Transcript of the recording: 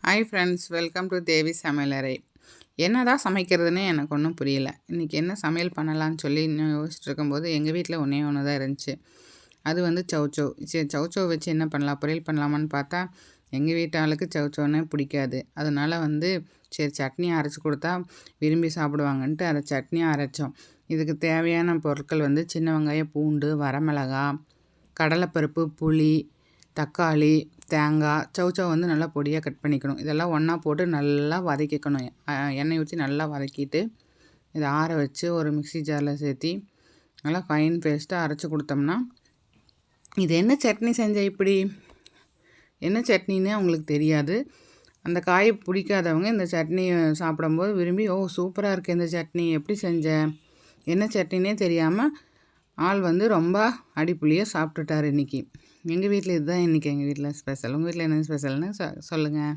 Hi friends, welcome to தேவி சமையலறை. என்னதான் சமைக்கிறதுன்னு எனக்கு ஒன்றும் புரியல. இன்றைக்கி என்ன சமையல் பண்ணலான்னு சொல்லி இன்னும் யோசிச்சுட்டு இருக்கும்போது எங்கள் வீட்டில் ஒன்றே ஒன்று தான் இருந்துச்சு. அது வந்து சௌச்சௌ. சரி, சௌச்சௌ வச்சு என்ன பண்ணலாம், பொரியல் பண்ணலாமான்னு பார்த்தா எங்கள் வீட்டு ஆளுக்கு சௌச்சௌன்னே பிடிக்காது. அதனால் சரி சட்னி அரைச்சி கொடுத்தா விரும்பி சாப்பிடுவாங்கன்ட்டு அதை சட்னியாக அரைச்சோம். இதுக்கு தேவையான பொருட்கள் சின்ன வெங்காயம், பூண்டு, வரமிளகா, கடலைப்பருப்பு, புளி, தக்காளி, தேங்காய். சௌச்சௌ நல்லா பொடியாக கட் பண்ணிக்கணும். இதெல்லாம் ஒன்றா போட்டு நல்லா வதக்கிக்கணும். எண்ணெய் ஊற்றி நல்லா வதக்கிட்டு இதை ஆற வச்சு ஒரு மிக்ஸி ஜாரில் சேர்த்தி நல்லா ஃபைன் பேஸ்ட்டாக அரைச்சி கொடுத்தோம்னா, இது என்ன சட்னி செஞ்ச இப்படி, என்ன சட்னின்னு அவங்களுக்கு தெரியாது. அந்த காயை பிடிக்காதவங்க இந்த சட்னி சாப்பிடும்போது விரும்பி, ஓ சூப்பராக இருக்குது இந்த சட்னி, எப்படி செஞ்ச, என்ன சட்னினே தெரியாமல் ஆள் ரொம்ப அடிப்புளியாக சாப்பிட்டுட்டார் இன்றைக்கி. எங்கள் வீட்டில் இதுதான் இன்றைக்கி எங்கள் வீட்டில் ஸ்பெஷல். உங்கள் வீட்டில் என்ன ஸ்பெஷல்னு சொல்லுங்கள்.